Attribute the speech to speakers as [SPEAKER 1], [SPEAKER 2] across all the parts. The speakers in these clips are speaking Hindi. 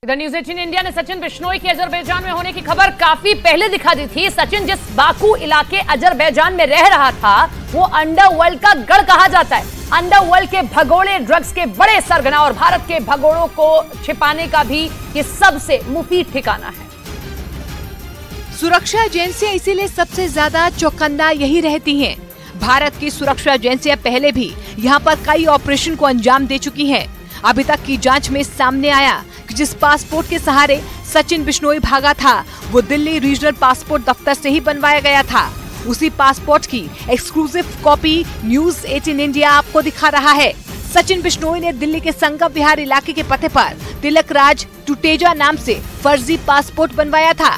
[SPEAKER 1] इधर न्यूज 18 इंडिया ने सचिन बिश्नोई की अजरबैजान में होने की खबर काफी पहले दिखा दी थी। सचिन जिस बाकू इलाके अजरबैजान में रह रहा था वो अंडरवर्ल्ड का गढ़ कहा जाता है। अंडरवर्ल्ड के भगोड़े ड्रग्स के बड़े सरगना और भारत के भगोड़ों को छिपाने का भी ये सबसे मुफीद ठिकाना है।
[SPEAKER 2] सुरक्षा एजेंसियां इसीलिए सबसे ज्यादा चौकन्ना यही रहती हैं। भारत की सुरक्षा एजेंसियां पहले भी यहां पर कई ऑपरेशन को अंजाम दे चुकी हैं। अभी तक की जांच में सामने आया कि जिस पासपोर्ट के सहारे सचिन बिश्नोई भागा था वो दिल्ली रीजनल पासपोर्ट दफ्तर से ही बनवाया गया था। उसी पासपोर्ट की एक्सक्लूसिव कॉपी न्यूज 18 इंडिया आपको दिखा रहा है। सचिन बिश्नोई ने दिल्ली के संगम विहार इलाके के पते पर तिलक राज टुटेजा नाम से फर्जी पासपोर्ट बनवाया था।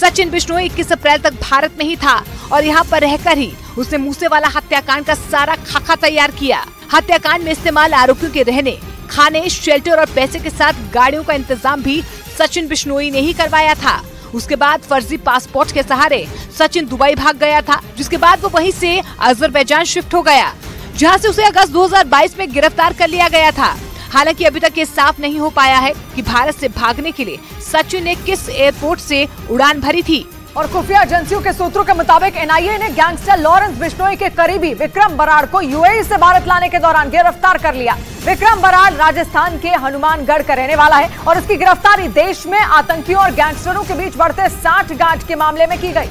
[SPEAKER 2] सचिन बिश्नोई 21 अप्रैल तक भारत में ही था और यहाँ पर रहकर ही उसने मूसेवाला हत्याकांड का सारा खाका तैयार किया। हत्याकांड में इस्तेमाल आरोपियों के रहने, खाने, शेल्टर और पैसे के साथ गाड़ियों का इंतजाम भी सचिन बिश्नोई ने ही करवाया था। उसके बाद फर्जी पासपोर्ट के सहारे सचिन दुबई भाग गया था, जिसके बाद वो वहीं से अजरबैजान शिफ्ट हो गया, जहां से उसे अगस्त 2022 में गिरफ्तार कर लिया गया था। हालांकि अभी तक ये साफ नहीं हो पाया है कि भारत से भागने के लिए सचिन ने किस एयरपोर्ट से उड़ान भरी थी।
[SPEAKER 1] और खुफिया एजेंसियों के सूत्रों के मुताबिक एनआईए ने गैंगस्टर लॉरेंस बिश्नोई के करीबी विक्रम बराड़ को यूएई से भारत लाने के दौरान गिरफ्तार कर लिया। विक्रम बराड़ राजस्थान के हनुमानगढ़ का रहने वाला है और उसकी गिरफ्तारी देश में आतंकियों और गैंगस्टरों के बीच बढ़ते सांठगांठ के मामले में की गई,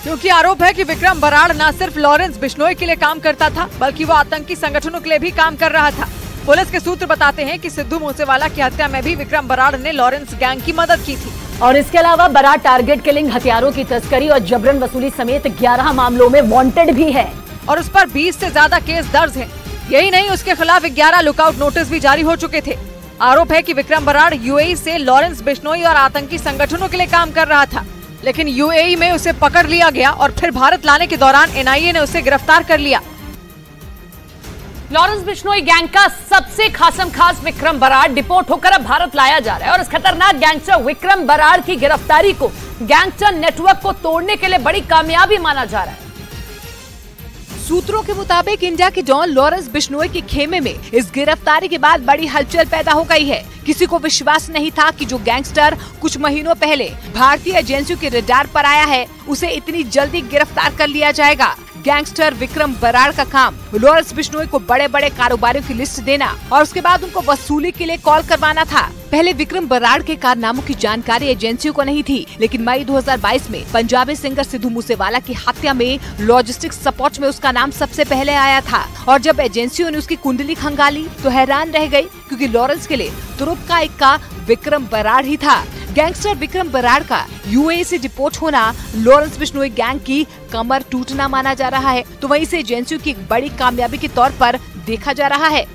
[SPEAKER 1] क्योंकि आरोप है कि विक्रम बराड़ न सिर्फ लॉरेंस बिश्नोई के लिए काम करता था बल्कि वो आतंकी संगठनों के लिए भी काम कर रहा था। पुलिस के सूत्र बताते हैं कि सिद्धू मूसेवाला की हत्या में भी विक्रम बराड़ ने लॉरेंस गैंग की मदद की थी
[SPEAKER 3] और इसके अलावा बराड़ टारगेट किलिंग, हथियारों की तस्करी और जबरन वसूली समेत 11 मामलों में वांटेड भी है
[SPEAKER 1] और उस पर 20 से ज्यादा केस दर्ज हैं। यही नहीं, उसके खिलाफ 11 लुकआउट नोटिस भी जारी हो चुके थे। आरोप है कि विक्रम बराड़ यूएई से लॉरेंस बिश्नोई और आतंकी संगठनों के लिए काम कर रहा था, लेकिन यूएई में उसे पकड़ लिया गया और फिर भारत लाने के दौरान एनआईए ने उसे गिरफ्तार कर लिया। लॉरेंस बिश्नोई गैंग का सबसे खासम खास विक्रम बराड़ डिपोर्ट होकर अब भारत लाया जा रहा है और इस खतरनाक गैंगस्टर विक्रम बराड़ की गिरफ्तारी को गैंगस्टर नेटवर्क को तोड़ने के लिए बड़ी कामयाबी माना जा रहा है।
[SPEAKER 2] सूत्रों के मुताबिक इंडिया के डॉन लॉरेंस बिश्नोई के खेमे में इस गिरफ्तारी के बाद बड़ी हलचल पैदा हो गई है। किसी को विश्वास नहीं था कि जो गैंगस्टर कुछ महीनों पहले भारतीय एजेंसियों के रडार पर आया है उसे इतनी जल्दी गिरफ्तार कर लिया जाएगा। गैंगस्टर विक्रम बराड़ का काम लॉरेंस बिश्नोई को बड़े बड़े कारोबारियों की लिस्ट देना और उसके बाद उनको वसूली के लिए कॉल करवाना था। पहले विक्रम बराड़ के कारनामों की जानकारी एजेंसियों को नहीं थी, लेकिन मई 2022 में पंजाबी सिंगर सिद्धू मूसेवाला की हत्या में लॉजिस्टिक्स सपोर्ट में उसका नाम सबसे पहले आया था। और जब एजेंसियों ने उसकी कुंडली खंगाली तो हैरान रह गयी, क्योंकि लॉरेंस के लिए तुरुप का इक्का विक्रम बराड़ ही था। गैंगस्टर विक्रम बराड़ का यूएई से डिपोर्ट होना लॉरेंस बिश्नोई गैंग की कमर टूटना माना जा रहा है, तो वहीं से एजेंसियों की एक बड़ी कामयाबी के तौर पर देखा जा रहा है।